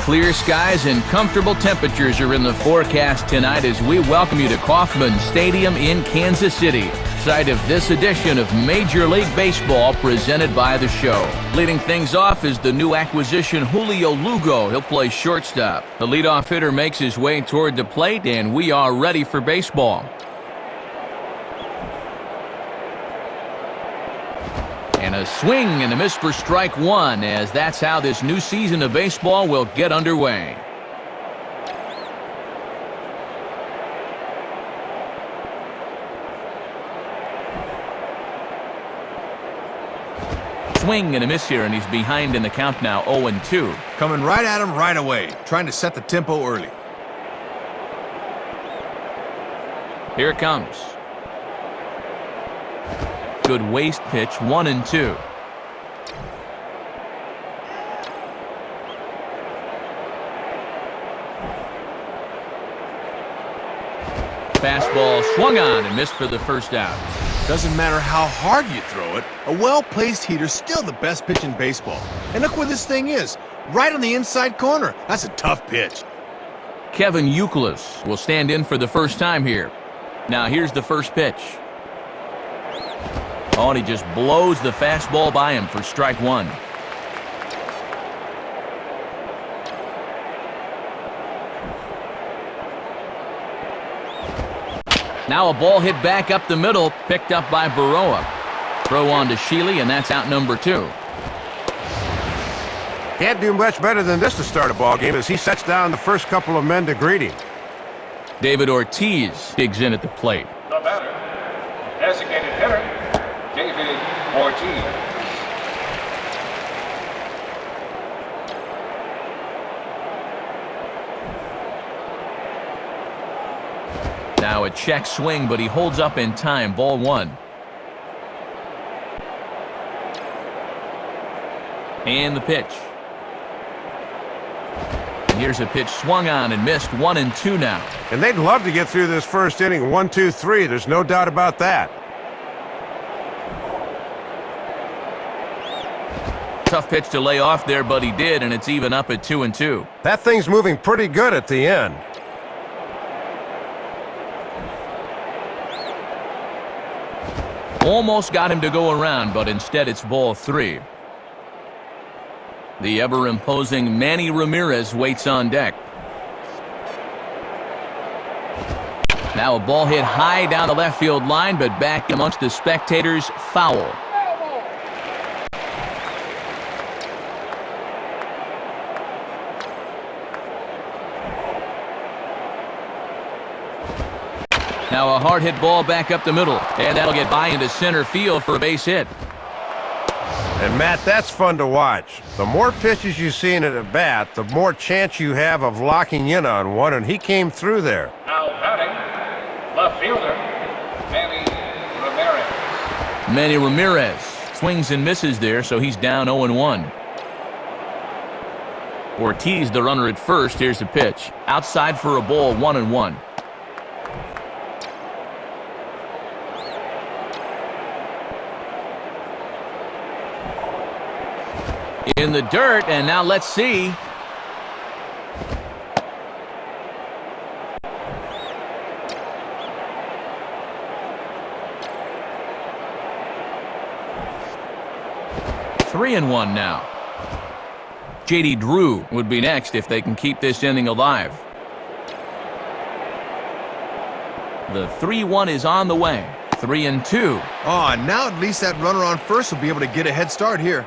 Clear skies and comfortable temperatures are in the forecast tonight as we welcome you to Kauffman Stadium in Kansas City, site of this edition of Major League Baseball presented by The Show. Leading things off is the new acquisition Julio Lugo. He'll play shortstop. The leadoff hitter makes his way toward the plate, and we are ready for baseball. And a swing and a miss for strike one, as that's how this new season of baseball will get underway. Swing and a miss here, and he's behind in the count now, 0-2. Coming right at him right away, trying to set the tempo early. Here it comes. Good waist pitch, 1-2. Fastball swung on and missed for the first out. Doesn't matter how hard you throw it, a well-placed heater's still the best pitch in baseball. And look where this thing is, right on the inside corner. That's a tough pitch. Kevin Youkilis will stand in for the first time here. Now here's the first pitch. Oh, and he just blows the fastball by him for strike one. Now a ball hit back up the middle, picked up by Baroa. Throw on to Sheely, and that's out number two. Can't do much better than this to start a ball game as he sets down the first couple of men to greet him. David Ortiz digs in at the plate. The batter, designated hitter, David Ortiz. Now a check swing, but he holds up in time. Ball one. And the pitch. And here's a pitch swung on and missed, 1-2 now. And they'd love to get through this first inning 1-2-3. There's no doubt about that. Tough pitch to lay off there, but he did, and it's even up at 2-2. That thing's moving pretty good at the end. Almost got him to go around, but instead it's ball three. The ever-imposing Manny Ramirez waits on deck. Now a ball hit high down the left field line, but back amongst the spectators, foul. Now a hard hit ball back up the middle, and that'll get by into center field for a base hit. And Matt, that's fun to watch. The more pitches you see in an at-bat, the more chance you have of locking in on one, and he came through there. Now batting, left fielder, Manny Ramirez. Manny Ramirez swings and misses there, so he's down 0-1. Ortiz, the runner at first. Here's the pitch. Outside for a ball, 1-1. In the dirt, and now let's see. Three and one now. J.D. Drew would be next if they can keep this inning alive. The 3-1 is on the way. 3-2. Oh, and now at least that runner on first will be able to get a head start here.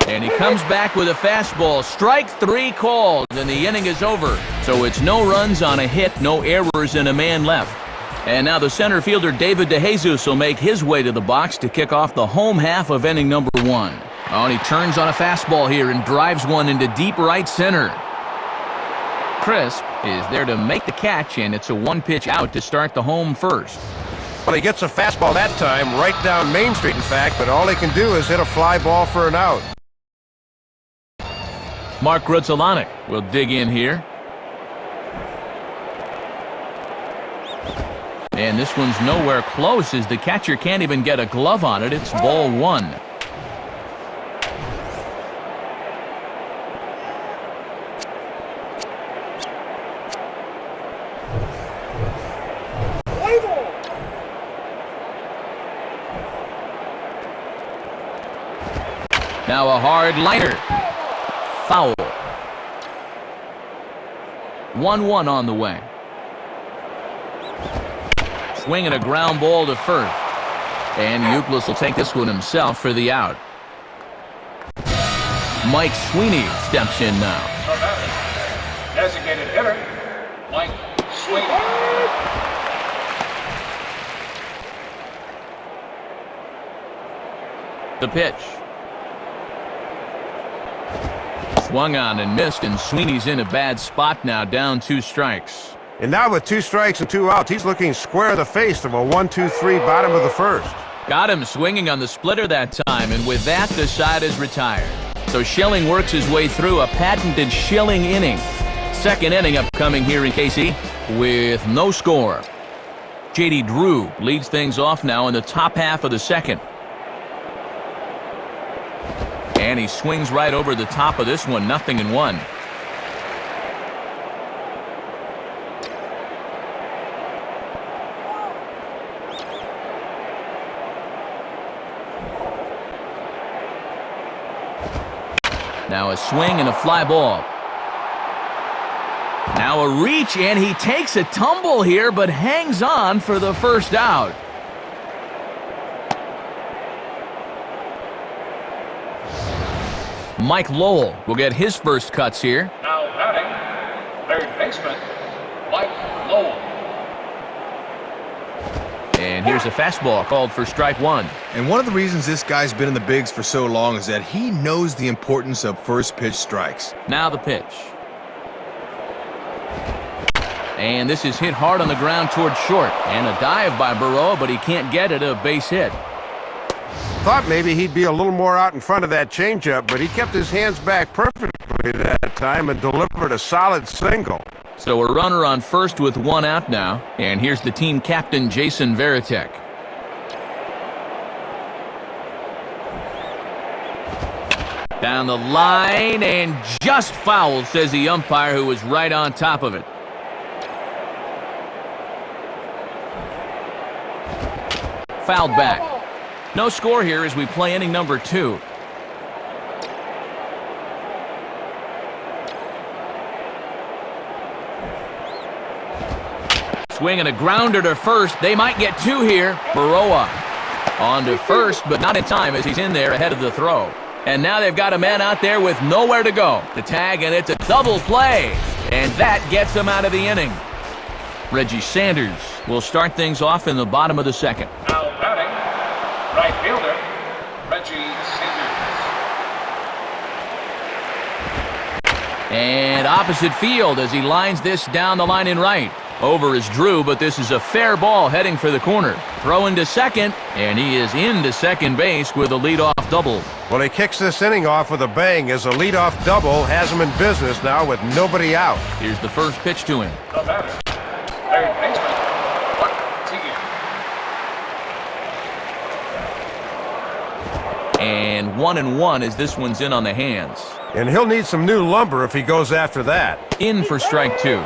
And he comes back with a fastball. Strike three called, and the inning is over. So it's no runs on a hit, no errors, and a man left. And now the center fielder David DeJesus will make his way to the box to kick off the home half of inning number one. Oh, and he turns on a fastball here and drives one into deep right center. Crisp is there to make the catch, and it's a one-pitch out to start the home first. Well, he gets a fastball that time, right down Main Street, in fact, but all he can do is hit a fly ball for an out. Mark Grudzielanek will dig in here. And this one's nowhere close as the catcher can't even get a glove on it. It's ball one. Now a hard liner. Foul. 1-1 on the way. Swinging a ground ball to first. And Youkilis will take this one himself for the out. Mike Sweeney steps in now. Designated hitter, Mike Sweeney. The pitch. Swung on and missed, and Sweeney's in a bad spot now, down 2 strikes. And now with 2 strikes and 2 outs, he's looking square in the face of a 1-2-3 bottom of the first. Got him swinging on the splitter that time, and with that, the side is retired. So Schilling works his way through a patented Schilling inning. Second inning upcoming here in KC with no score. J.D. Drew leads things off now in the top half of the second. And he swings right over the top of this one, 0-1. Now a swing and a fly ball. Now a reach, and he takes a tumble here, but hangs on for the first out. Mike Lowell will get his first cuts here. Now batting, third baseman, Mike Lowell. And here's a fastball called for strike 1. And one of the reasons this guy's been in the bigs for so long is that he knows the importance of first pitch strikes. Now the pitch. And this is hit hard on the ground towards short. And a dive by Burrow, but he can't get it, a base hit. Thought maybe he'd be a little more out in front of that changeup, but he kept his hands back perfectly that time and delivered a solid single. So a runner on first with 1 out now. And here's the team captain, Jason Varitek. Down the line and just fouled, says the umpire, who was right on top of it. Fouled back. No score here as we play inning number 2. Swinging a grounder to first. They might get 2 here. Baroa on to first, but not in time as he's in there ahead of the throw. And now they've got a man out there with nowhere to go. The tag, and it's a double play. And that gets him out of the inning. Reggie Sanders will start things off in the bottom of the second. Now batting, right fielder, Reggie Sanders. And opposite field as he lines this down the line in right. Over is Drew, but this is a fair ball heading for the corner. Throw into second, and he is into second base with a leadoff double. Well, he kicks this inning off with a bang as a leadoff double has him in business now with nobody out. Here's the first pitch to him. The batter, third baseman, Mark Teague. And 1-1 as this one's in on the hands. And he'll need some new lumber if he goes after that. In for strike 2.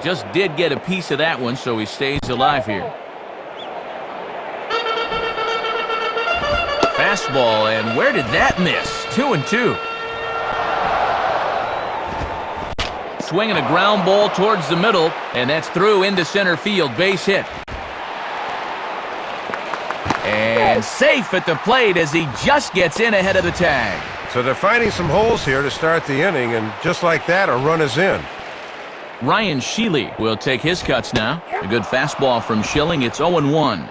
Just did get a piece of that one, so he stays alive here. Fastball, and where did that miss? 2-2. Swinging a ground ball towards the middle, and that's through into center field. Base hit. And safe at the plate as he just gets in ahead of the tag. So they're finding some holes here to start the inning, and just like that, a run is in. Ryan Sheely will take his cuts now. A good fastball from Schilling. It's 0-1.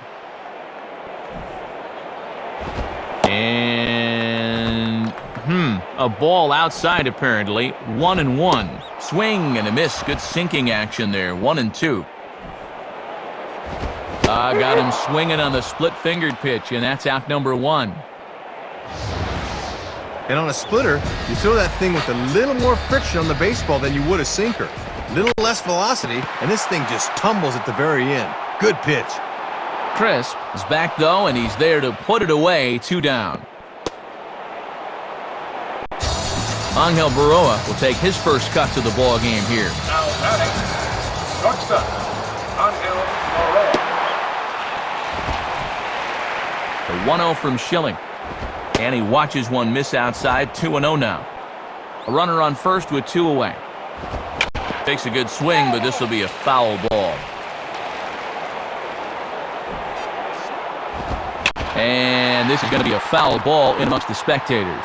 And a ball outside apparently. 1-1. Swing and a miss. Good sinking action there. 1-2. Got him swinging on the split-fingered pitch, and that's out number 1. And on a splitter, you throw that thing with a little more friction on the baseball than you would a sinker. Little less velocity, and this thing just tumbles at the very end. Good pitch. Crisp is back, though, and he's there to put it away. 2 down. Angel Baroa will take his first cuts of the ball game here. Now batting, shortstop, Angel Baroa. The 1-0 from Schilling. And he watches one miss outside. 2-0 now. A runner on first with 2 away. Takes a good swing, but this will be a foul ball. And this is going to be a foul ball in amongst the spectators.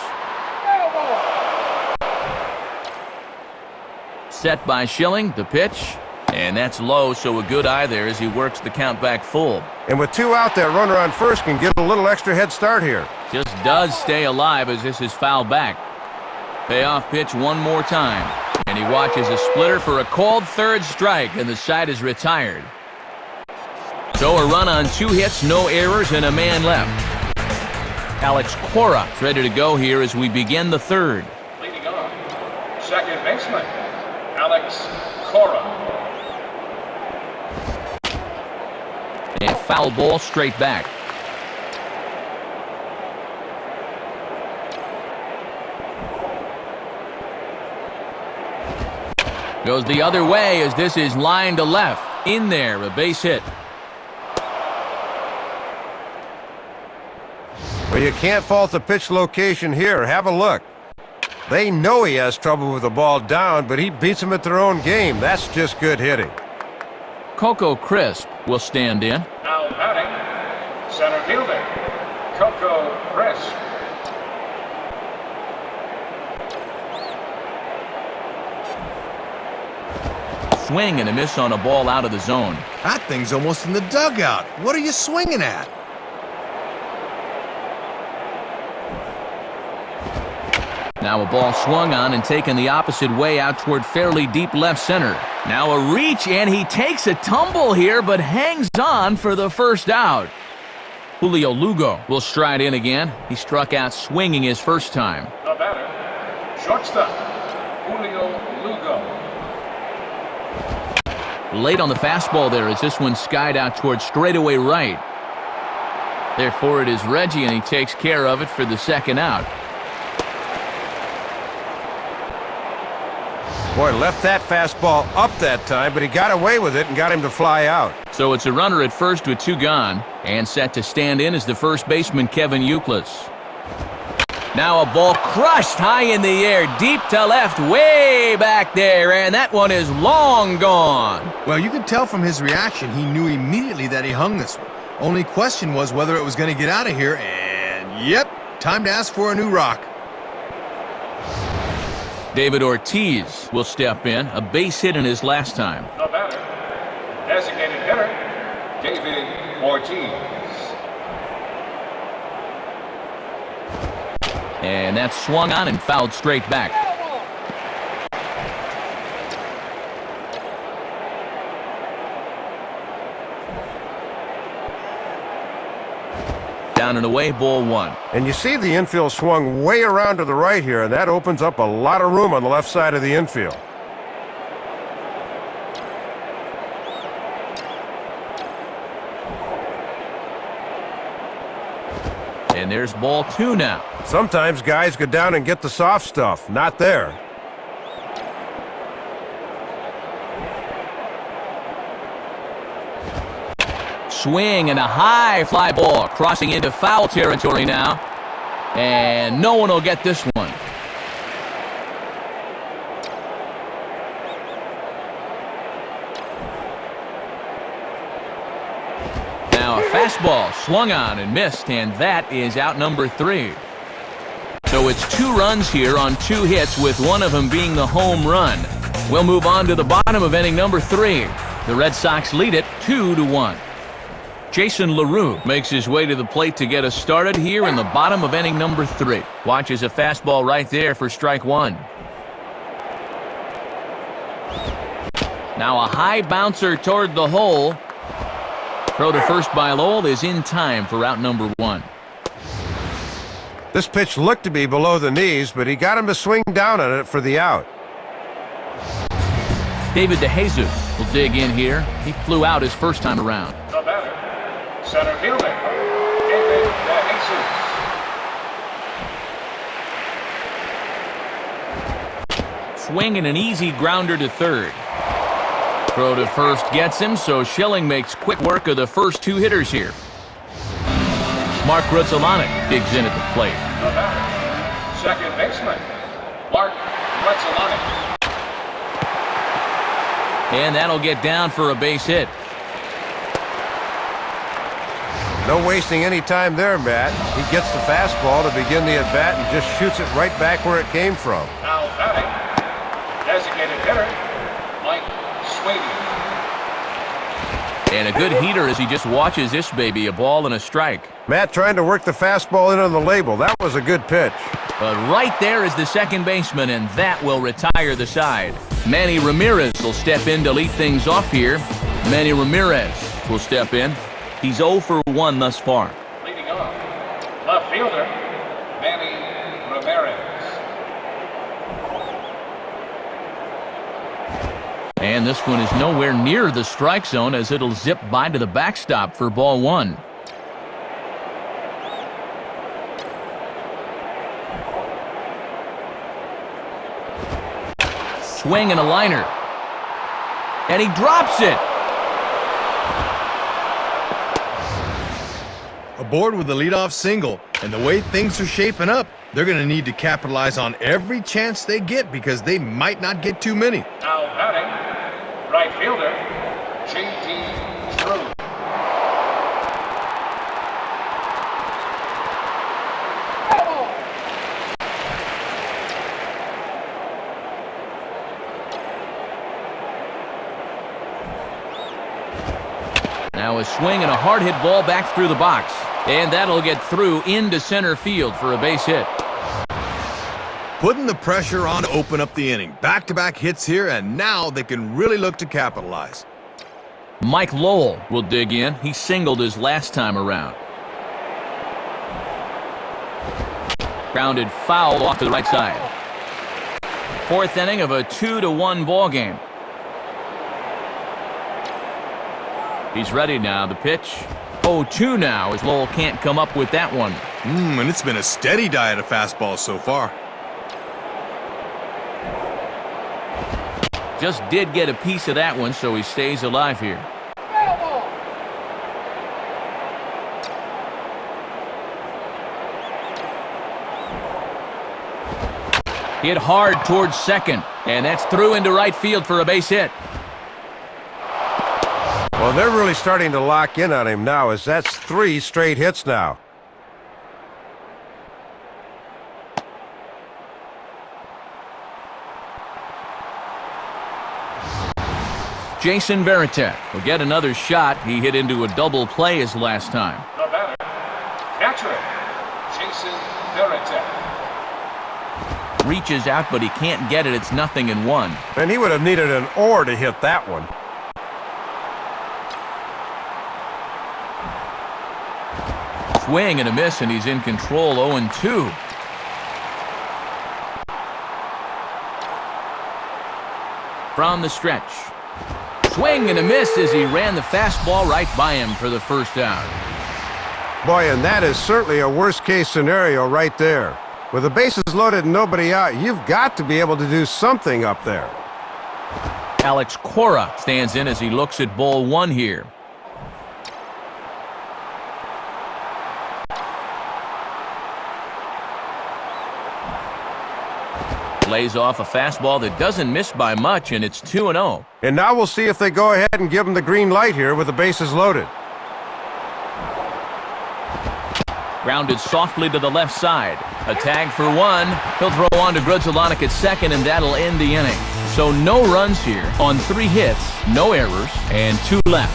Set by Schilling, the pitch. And that's low, so a good eye there as he works the count back full. And with 2 out, that runner on first can get a little extra head start here. Just does stay alive as this is fouled back. Payoff pitch one more time. And he watches a splitter for a called third strike, and the side is retired. So a run on 2 hits, no errors, and a man left. Alex Cora is ready to go here as we begin the third. Leading on, second baseman, Alex Cora. And foul ball straight back. Goes the other way as this is line to left. In there, a base hit. Well, you can't fault the pitch location here. Have a look. They know he has trouble with the ball down, but he beats them at their own game. That's just good hitting. Coco Crisp will stand in. Now batting, center fielder, Coco Crisp. Swing and a miss on a ball out of the zone. That thing's almost in the dugout. What are you swinging at? Now a ball swung on and taken the opposite way out toward fairly deep left center. Now a reach, and he takes a tumble here, but hangs on for the first out. Julio Lugo will stride in again. He struck out swinging his first time. The batter, shortstop, Julio Lugo. Late on the fastball there as this one skied out toward straightaway right. Therefore it is Reggie, and he takes care of it for the second out. Boy, left that fastball up that time, but he got away with it and got him to fly out. So it's a runner at first with 2 gone, and set to stand in is the first baseman, Kevin Youkilis. Now a ball crushed high in the air, deep to left, way back there, and that one is long gone. Well, you could tell from his reaction he knew immediately that he hung this one. Only question was whether it was going to get out of here, and yep, time to ask for a new rock. David Ortiz will step in, a base hit in his last time. The batter, designated hitter, David Ortiz. And that's swung on and fouled straight back. Down and away, ball 1. And you see the infield swung way around to the right here, and that opens up a lot of room on the left side of the infield. And there's ball 2 now. Sometimes guys go down and get the soft stuff. Not there. Swing and a high fly ball crossing into foul territory now. And no one will get this one. Now a fastball swung on and missed, and that is out number 3. So it's 2 runs here on 2 hits, with one of them being the home run. We'll move on to the bottom of inning number 3. The Red Sox lead it 2-1. Jason LaRue makes his way to the plate to get us started here in the bottom of inning number 3. Watches a fastball right there for strike 1. Now a high bouncer toward the hole. Throw to first by Lowell is in time for out number 1. This pitch looked to be below the knees, but he got him to swing down on it for the out. David DeJesus will dig in here. He flew out his first time around. The batter, center fielder, David DeJesus. Swing and an easy grounder to third. Throw to first gets him, so Schilling makes quick work of the first 2 hitters here. Mark Grudzielanek digs in at the plate. The batter, second baseman, Mark Grudzielanek. And that'll get down for a base hit. No wasting any time there, Matt. He gets the fastball to begin the at-bat and just shoots it right back where it came from. Now batting, designated hitter, Mike Sweeney. And a good heater as he just watches this baby, a ball and a strike. Matt trying to work the fastball in on the label. That was a good pitch. But right there is the second baseman, and that will retire the side. Manny Ramirez will step in to lead things off here. Manny Ramirez will step in. He's 0 for 1 thus far. Leading off, left fielder, Manny Ramirez. And this one is nowhere near the strike zone as it'll zip by to the backstop for ball 1. Swing and a liner. And he drops it. Aboard with the leadoff single, and the way things are shaping up, they're going to need to capitalize on every chance they get because they might not get too many. Now batting, right fielder, J.T. Drew. Now a swing and a hard hit ball back through the box. And that'll get through into center field for a base hit. Putting the pressure on to open up the inning. Back-to-back hits here, and now they can really look to capitalize. Mike Lowell will dig in. He singled his last time around. Grounded foul off to the right side. Fourth inning of a 2-1 ball game. He's ready now. The pitch. 0-2 now as Lowell can't come up with that one. And it's been a steady diet of fastballs so far. Just did get a piece of that one, so he stays alive here. Hit hard towards second, and that's through into right field for a base hit. Well, they're really starting to lock in on him now, as that's 3 straight hits now. Jason Varitek will get another shot. He hit into a double play his last time. The batter, catcher, Jason Varitek. Reaches out, but he can't get it. It's 0-1. And he would have needed an oar to hit that one. Swing and a miss, and he's in control. 0-2. From the stretch. Swing and a miss as he ran the fastball right by him for the first out. Boy, and that is certainly a worst-case scenario right there. With the bases loaded and nobody out, you've got to be able to do something up there. Alex Cora stands in as he looks at ball 1 here. Lays off a fastball that doesn't miss by much, and it's 2-0. And now we'll see if they go ahead and give him the green light here with the bases loaded. Grounded softly to the left side. A tag for 1. He'll throw on to Grudzielanek at second, and that'll end the inning. So no runs here on 3 hits, no errors, and 2 left.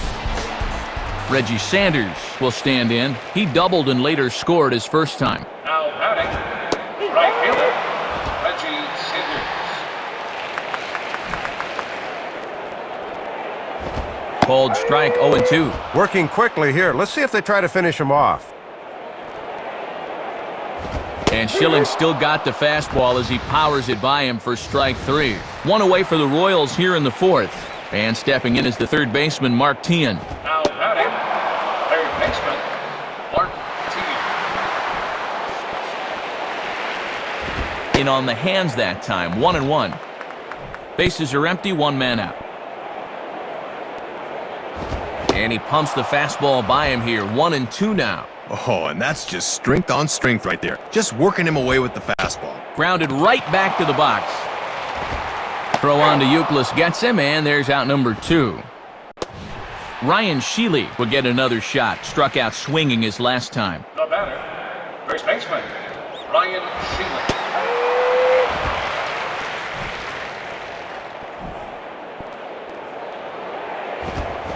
Reggie Sanders will stand in. He doubled and later scored his first time. Now batting, right fielder, Reggie Sanders. Called strike 0-2. Working quickly here. Let's see if they try to finish him off. And Schilling still got the fastball as he powers it by him for strike 3. 1 away for the Royals here in the 4th. And stepping in is the third baseman, Mark Teahan. Now batting, third baseman, Mark Teahan. In on the hands that time, 1-1. Bases are empty, 1 man out. And he pumps the fastball by him here, 1-2 now. Oh, and that's just strength on strength right there. Just working him away with the fastball. Grounded right back to the box. Throw on to Youkilis gets him, and there's out number 2. Ryan Sheely will get another shot. Struck out swinging his last time. The batter, first baseman, Ryan Sheely.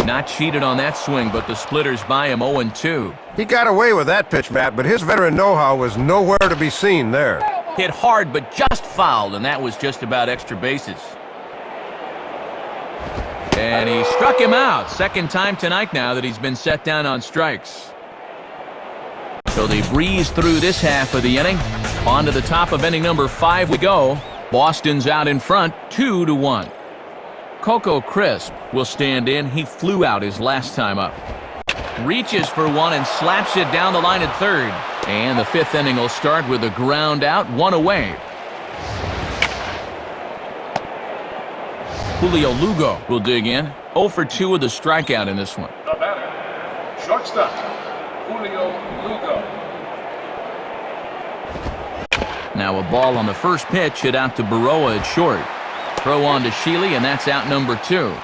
Not cheated on that swing, but the splitters by him 0-2. He got away with that pitch, Matt, but his veteran know-how was nowhere to be seen there. Hit hard, but just fouled, and that was just about extra bases. And he struck him out. Second time tonight now that he's been set down on strikes. So they breeze through this half of the inning. On to the top of inning number 5 we go. Boston's out in front, 2-1. Coco Crisp will stand in. He flew out his last time up. Reaches for one and slaps it down the line at third. And the 5th inning will start with a ground out, 1 away. Julio Lugo will dig in. 0 for 2 with a strikeout in this one. The batter, shortstop, Julio Lugo. Now a ball on the first pitch, hit out to Baroa at short. Throw on to Sheely, and that's out number 2.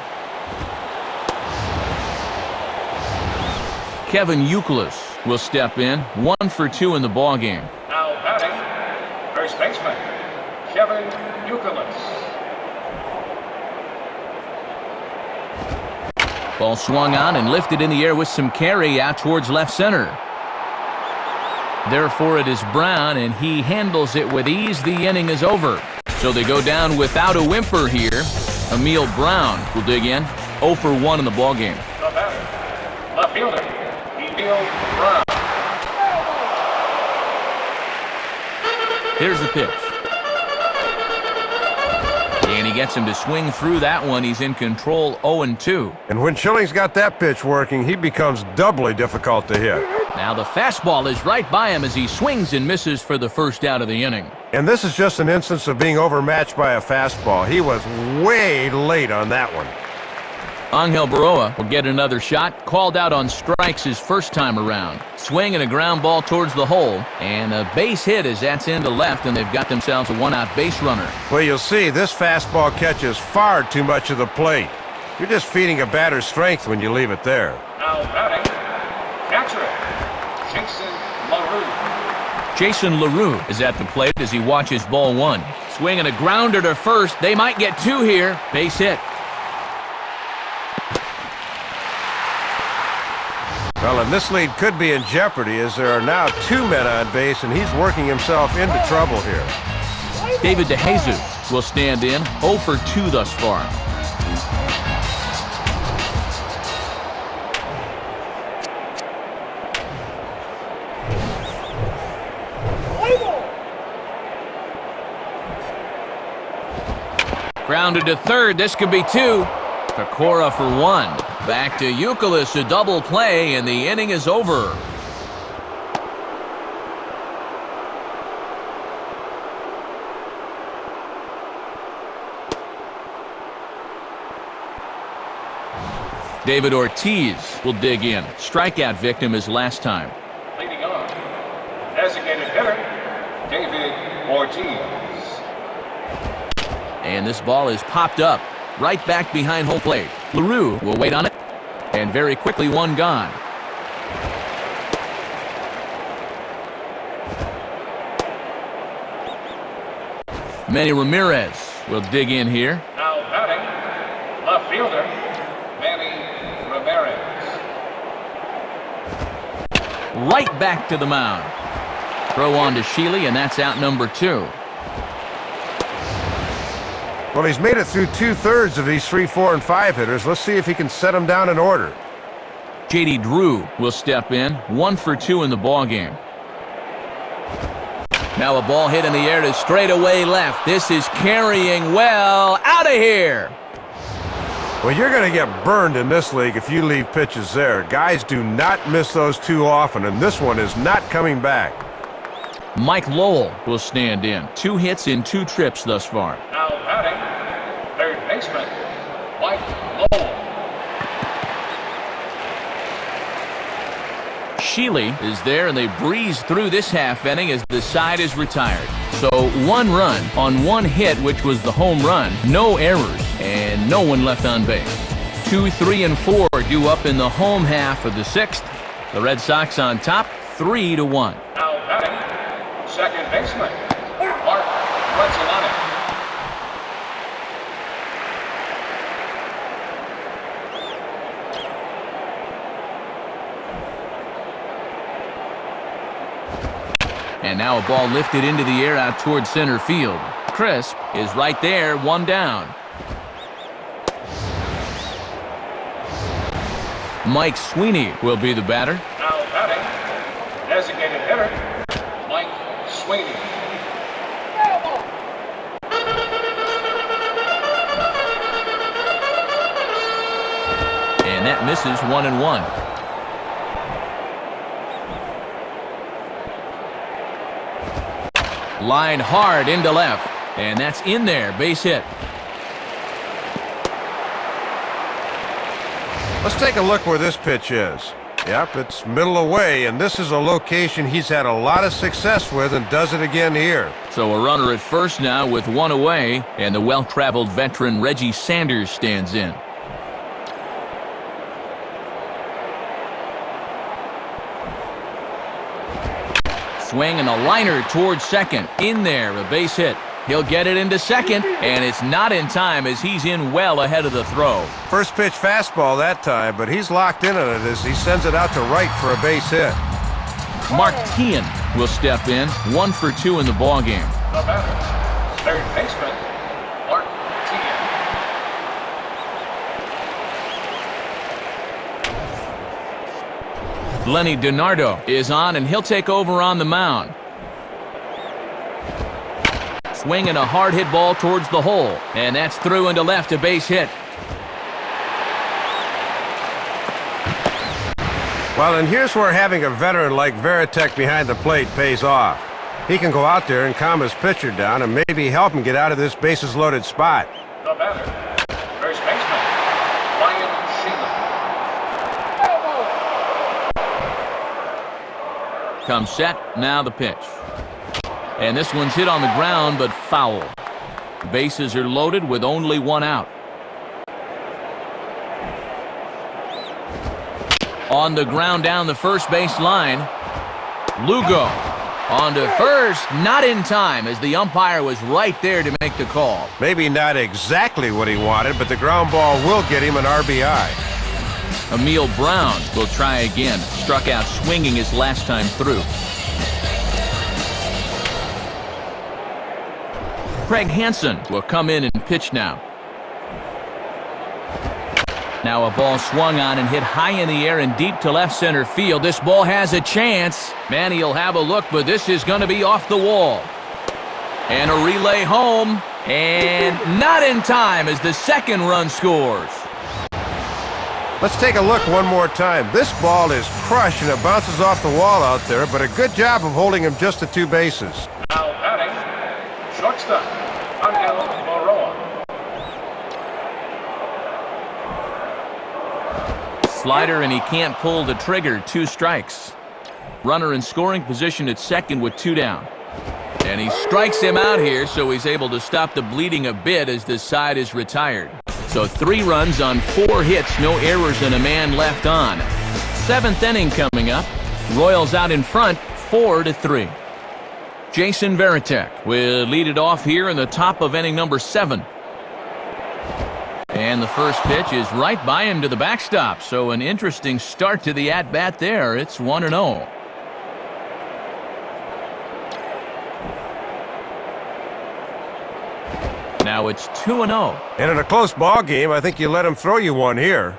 Kevin Youkilis will step in. 1 for 2 in the ballgame. Now batting, first baseman, Kevin Youkilis. Ball swung on and lifted in the air with some carry out towards left center. Therefore, it is Brown, and he handles it with ease. The inning is over. So they go down without a whimper here. Emil Brown will dig in. 0 for 1 in the ballgame. The batter, left fielder, Emil Brown. Here's the pitch. And he gets him to swing through that one. He's in control, 0-2. And when Schilling's got that pitch working, he becomes doubly difficult to hit. Now the fastball is right by him as he swings and misses for the first out of the inning. And this is just an instance of being overmatched by a fastball. He was way late on that one. Angel Baroa will get another shot. Called out on strikes his first time around. Swing and a ground ball towards the hole. And a base hit as that's into left, and they've got themselves a one-out base runner. Well, you'll see, this fastball catches far too much of the plate. You're just feeding a batter's strength when you leave it there. Now batting, catcher, Jason LaRue. Jason LaRue is at the plate as he watches ball 1. Swing and a grounder to first. They might get 2 here. Base hit. Well, and this lead could be in jeopardy as there are now 2 men on base, and he's working himself into trouble here. David DeJesus will stand in. 0 for 2 thus far. Grounded to third. This could be 2. Pecora for 1. Back to Youkilis, a double play, and the inning is over. David Ortiz will dig in. Strikeout victim his last time. Leading on, designated hitter, David Ortiz. And this ball is popped up right back behind home plate. LaRue will wait on it, and very quickly 1 gone. Manny Ramirez will dig in here. Now batting, left fielder, Manny Ramirez. Right back to the mound. Throw on to Sheely, and that's out number 2. Well, he's made it through 2/3 of these 3, 4, and 5 hitters. Let's see if he can set them down in order. J.D. Drew will step in. 1 for 2 in the ballgame. Now a ball hit in the air to straightaway left. This is carrying well. Out of here! Well, you're going to get burned in this league if you leave pitches there. Guys do not miss those too often, and this one is not coming back. Mike Lowell will stand in. 2 hits in 2 trips thus far. Now batting, third baseman, Mike Lowell. Sheely is there, and they breeze through this half inning as the side is retired. So 1 run on 1 hit, which was the home run, no errors, and no one left on base. 2, 3, and 4 due up in the home half of the 6th. The Red Sox on top, 3-1. Now batting, second baseman, Mark Grudzielanek. And now a ball lifted into the air out towards center field. Crisp is right there, 1 down. Mike Sweeney will be the batter. Now batting, designated hitter, Mike Sweeney. And that misses 1-1. Line hard into left, and that's in there, base hit. Let's take a look where this pitch is. Yep, it's middle away, and this is a location he's had a lot of success with and does it again here. So a runner at first now with 1 away, and the well-traveled veteran Reggie Sanders stands in. Swing and a liner towards second. In there, a base hit. He'll get it into second, and it's not in time as he's in well ahead of the throw. First pitch fastball that time, but he's locked in on it as he sends it out to right for a base hit. Mark Teahan will step in, 1 for 2 in the ballgame. The batter, third baseman, Mark Teahan. Lenny DiNardo is on, and he'll take over on the mound. Swinging a hard hit ball towards the hole, and that's through into left, a base hit. Well, and here's where having a veteran like Varitek behind the plate pays off. He can go out there and calm his pitcher down and maybe help him get out of this bases-loaded spot. The batter, first baseman, Ryan Sheehan. Comes set, now the pitch. And this one's hit on the ground, but foul. Bases are loaded with only 1 out. On the ground down the first base line, Lugo on to first, not in time as the umpire was right there to make the call. Maybe not exactly what he wanted, but the ground ball will get him an RBI. Emil Brown will try again. Struck out swinging his last time through. Craig Hansen will come in and pitch now. Now a ball swung on and hit high in the air and deep to left center field. This ball has a chance. Manny'll have a look, but this is going to be off the wall. And a relay home, and not in time as the second run scores. Let's take a look one more time. This ball is crushed and it bounces off the wall out there, but a good job of holding him just to 2 bases. Now batting, shortstop, Angel Moroa. Slider, and he can't pull the trigger. 2 strikes. Runner in scoring position at second with 2 down. And he strikes him out here, so he's able to stop the bleeding a bit as this side is retired. So 3 runs on 4 hits, no errors, and a man left on. 7th inning coming up. Royals out in front, 4-3. Jason Varitek will lead it off here in the top of inning number 7. And the first pitch is right by him to the backstop. So an interesting start to the at-bat there. It's 1-0. Now it's 2-0. And in a close ball game, I think you let him throw you one here.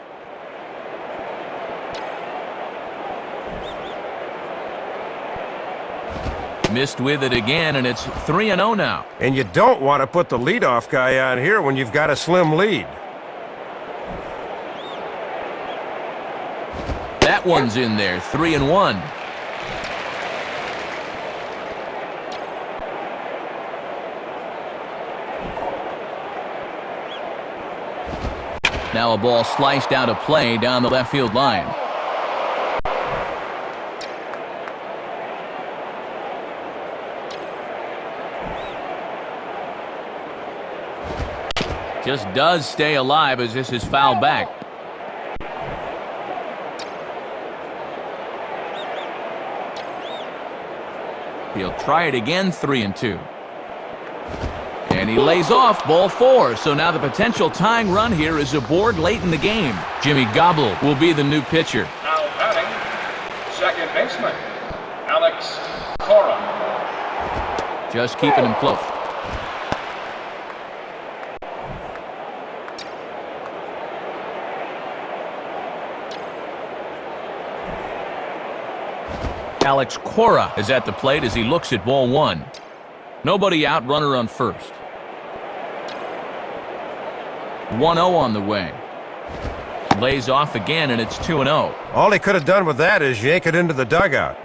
Missed with it again, and it's 3-0 now. And you don't want to put the leadoff guy on here when you've got a slim lead. That one's in there, 3-1. Now a ball sliced out of play down the left field line. Just does stay alive as this is fouled back. He'll try it again, 3-2. And he lays off, ball 4. So now the potential tying run here is aboard late in the game. Jimmy Gobble will be the new pitcher. Now batting, second baseman, Alex Cora. Just keeping him close. Alex Cora is at the plate as he looks at ball 1. Nobody out, runner on first. 1-0 on the way. Lays off again, and it's 2-0. All he could have done with that is yank it into the dugout.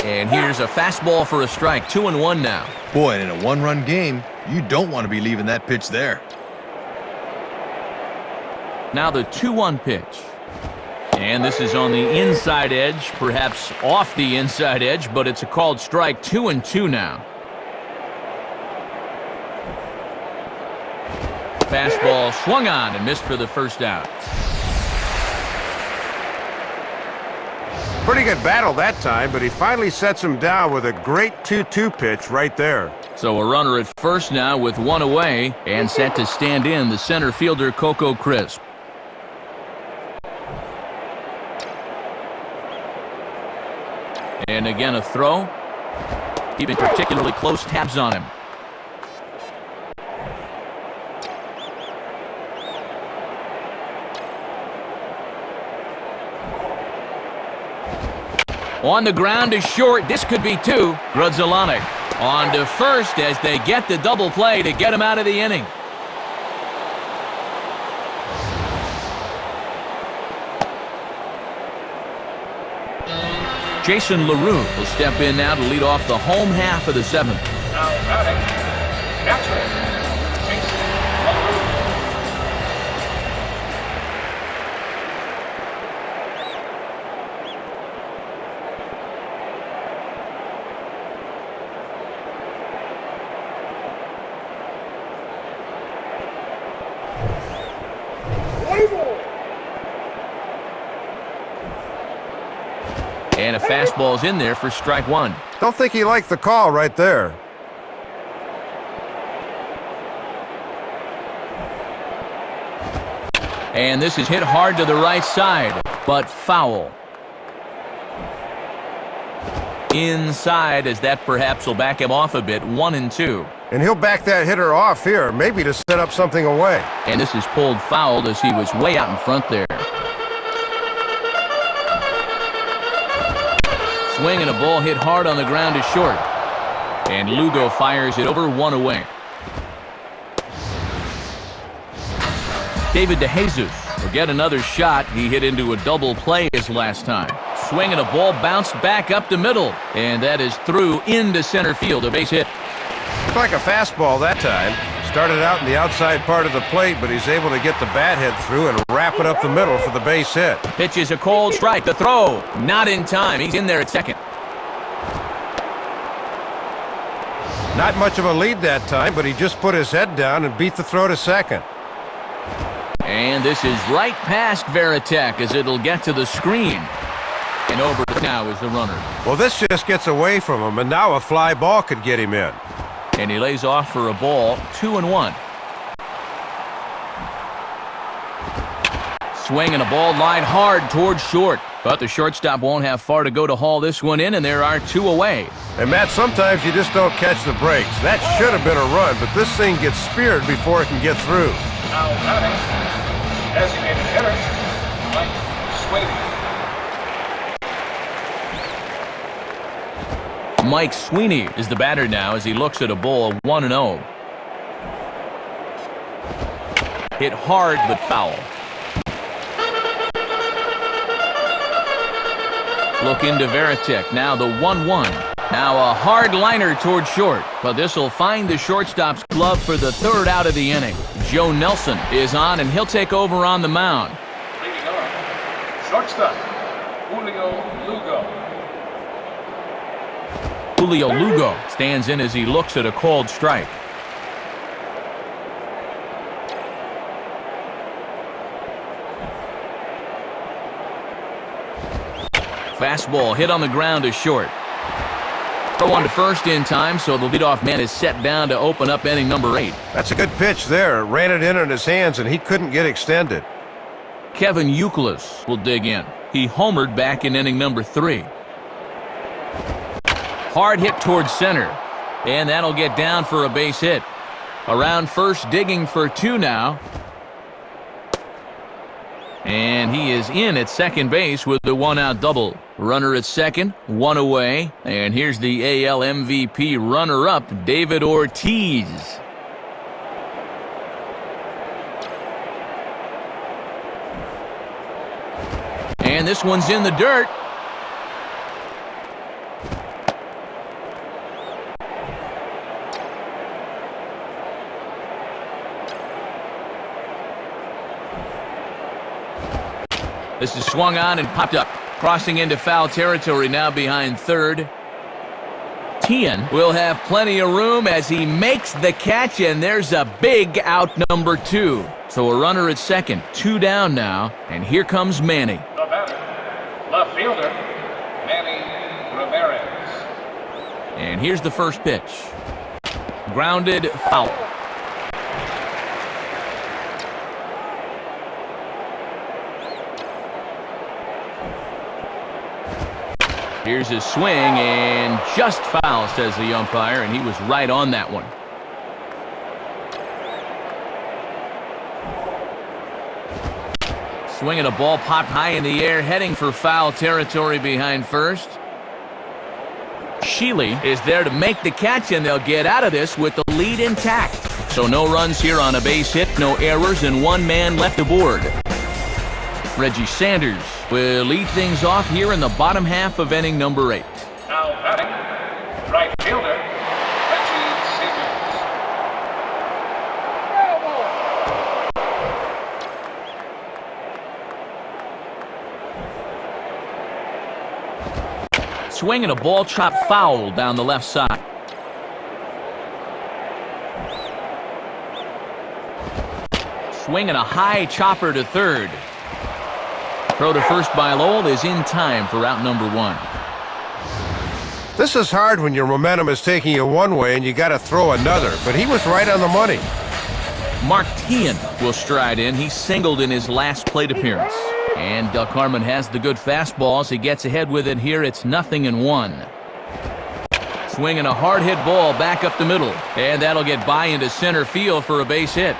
And here's a fastball for a strike. 2-1 now. Boy, in a one-run game, you don't want to be leaving that pitch there. Now the 2-1 pitch. And this is on the inside edge, perhaps off the inside edge, but it's a called strike. 2-2 now. Fastball swung on and missed for the first out. Pretty good battle that time, but he finally sets him down with a great 2-2 pitch right there. So a runner at first now with 1 away and set to stand in, the center fielder Coco Crisp. And again a throw. Keeping particularly close tabs on him. On the ground is short. This could be 2. Grudzielanek on to first as they get the double play to get him out of the inning. Jason LaRue will step in now to lead off the home half of the 7th. Now batting, catcher, Jason LaRue. And a fastball's in there for strike 1. Don't think he liked the call right there. And this is hit hard to the right side, but foul. Inside as that perhaps will back him off a bit. 1-2. And he'll back that hitter off here, maybe to set up something away. And this is pulled fouled as he was way out in front there. Swing and a ball hit hard on the ground is short. And Lugo fires it over, 1 away. David DeJesus will get another shot. He hit into a double play his last time. Swing and a ball bounced back up the middle. And that is through into center field, a base hit. Looked like a fastball that time. Started out in the outside part of the plate, but he's able to get the bat head through and wrap it up the middle for the base hit. Pitch is a cold strike. The throw, not in time. He's in there at second. Not much of a lead that time, but he just put his head down and beat the throw to second. And this is right past Varitek as it'll get to the screen. And over now is the runner. Well, this just gets away from him, and now a fly ball could get him in. And he lays off for a ball, 2-1. Swing and a ball line hard towards short. But the shortstop won't have far to go to haul this one in, and there are 2 away. And Matt, sometimes you just don't catch the breaks. That should have been a run, but this thing gets speared before it can get through. Now batting, designated hitter, Mike Sweeney. Mike Sweeney is the batter now as he looks at a ball, 1-0. Hit hard but foul. Look into Varitek, now the 1-1. Now a hard liner towards short, but this will find the shortstop's glove for the 3rd out of the inning. Joe Nelson is on, and he'll take over on the mound. Leading on, shortstop, Julio Lugo. Julio Lugo stands in as he looks at a called strike. Fastball hit on the ground is short. Throw on to first in time, so the leadoff man is set down to open up inning number 8. That's a good pitch there. Ran it in his hands, and he couldn't get extended. Kevin Youkilis will dig in. He homered back in inning number 3. Hard hit towards center, and that'll get down for a base hit. Around first, digging for 2 now. And he is in at second base with the 1-out double. Runner at second, 1 away. And here's the AL MVP runner-up, David Ortiz. And this one's in the dirt. This is swung on and popped up. Crossing into foul territory now behind third. Tian will have plenty of room as he makes the catch, and there's a big out number 2. So a runner at second, 2 down now, and here comes Manny. The batter, left fielder, Manny Ramirez. And here's the first pitch. Grounded foul. Here's his swing, and just foul, says the umpire, and he was right on that one. Swinging a ball popped high in the air, heading for foul territory behind first. Sheely is there to make the catch, and they'll get out of this with the lead intact. So no runs here on a base hit, no errors, and 1 man left aboard. Reggie Sanders will lead things off here in the bottom half of inning number 8. Now batting, right fielder, Reggie Sanders. Swinging a ball chopped foul down the left side. Swinging a high chopper to third. Throw to first by Lowell is in time for out number 1. This is hard when your momentum is taking you one way and you got to throw another, but he was right on the money. Mark Tian will stride in. He singled in his last plate appearance. And Del Carmen has the good fastball as he gets ahead with it here. It's 0-1. Swinging a hard hit ball back up the middle. And that'll get by into center field for a base hit.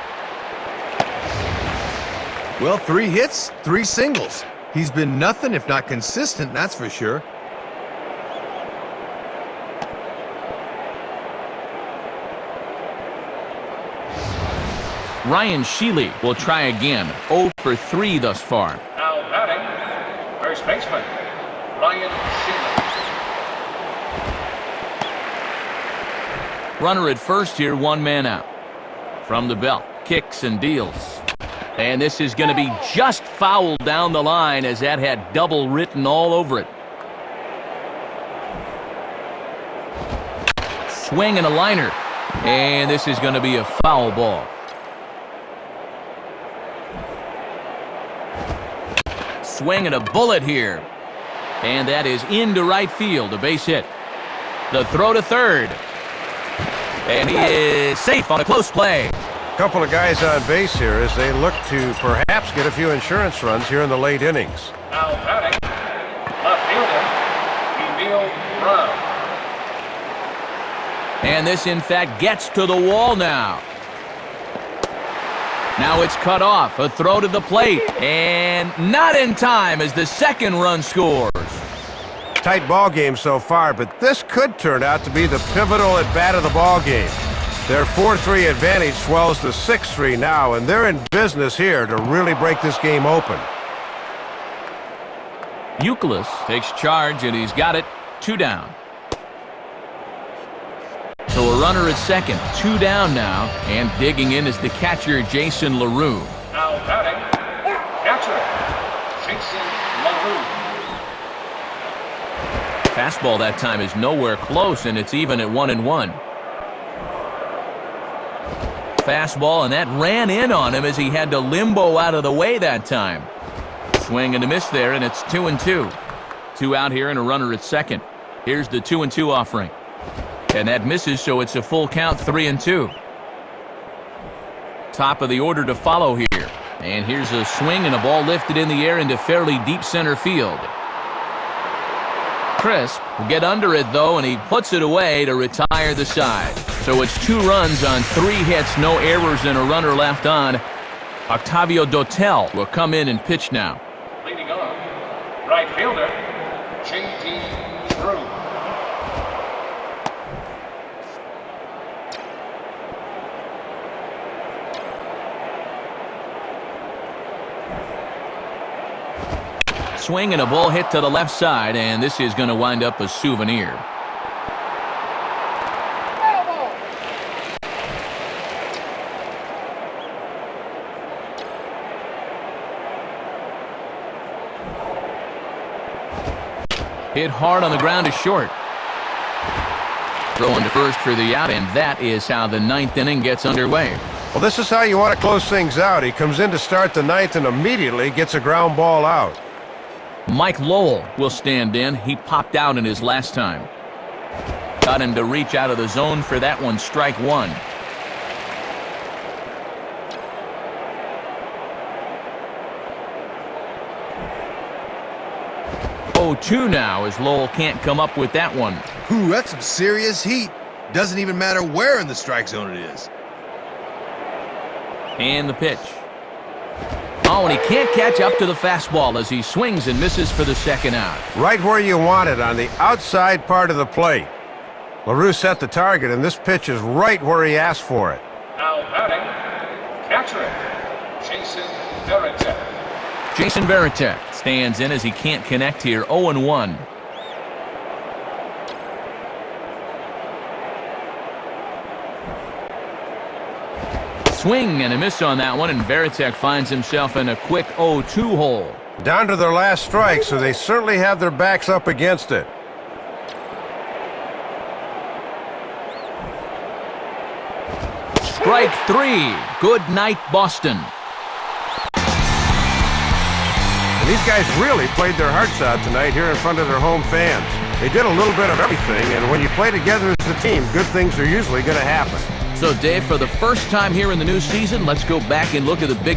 Well, 3 hits, 3 singles. He's been nothing if not consistent, that's for sure. Ryan Sheely will try again. 0 for 3 thus far. Now batting, first baseman, Ryan Sheely. Runner at first here, 1 man out. From the belt, kicks and deals. And this is going to be just foul down the line as that had double written all over it. Swing and a liner. And this is going to be a foul ball. Swing and a bullet here. And that is into right field, a base hit. The throw to third. And he is safe on a close play. Couple of guys on base here as they look to perhaps get a few insurance runs here in the late innings. Now batting, left fielder, Emil Brown. And this, in fact, gets to the wall now. Now it's cut off. A throw to the plate. And not in time as the second run scores. Tight ball game so far, but this could turn out to be the pivotal at-bat of the ball game. Their 4-3 advantage swells to 6-3 now, and they're in business here to really break this game open. Youkilis takes charge, and he's got it. 2 down. So a runner at second. 2 down now, and digging in is the catcher, Jason LaRue. Now batting, catcher, Jason LaRue. Fastball that time is nowhere close, and it's even at 1-1. Fastball, and that ran in on him as he had to limbo out of the way that time. Swing and a miss there, and it's 2-2. 2 out here and a runner at second. Here's the 2-2 offering. And that misses, so it's a full count, 3-2. Top of the order to follow here. And here's a swing and a ball lifted in the air into fairly deep center field. Crisp will get under it, though, and he puts it away to retire the side. So it's 2 runs on 3 hits, no errors, and a runner left on. Octavio Dotel will come in and pitch now. Leading on, right fielder, J.D. Drew. Swing and a ball hit to the left side, and this is going to wind up a souvenir. Hit hard on the ground to short. Throwing to first for the out, and that is how the 9th inning gets underway. Well, this is how you want to close things out. He comes in to start the 9th and immediately gets a ground ball out. Mike Lowell will stand in. He popped out in his last time. Got him to reach out of the zone for that one, strike 1. 0-2 now as Lowell can't come up with that one. Ooh, that's some serious heat. Doesn't even matter where in the strike zone it is. And the pitch. Oh, and he can't catch up to the fastball as he swings and misses for the second out. Right where you want it, on the outside part of the plate. LaRue set the target, and this pitch is right where he asked for it. Now batting, catcher, Jason Varitek. Jason Varitek stands in as he can't connect here, 0-1. Swing and a miss on that one, and Varitek finds himself in a quick 0-2 hole. Down to their last strike, so they certainly have their backs up against it. Strike 3. Good night, Boston. And these guys really played their hearts out tonight here in front of their home fans. They did a little bit of everything, and when you play together as a team, good things are usually going to happen. So, Dave, for the first time here in the new season, let's go back and look at the big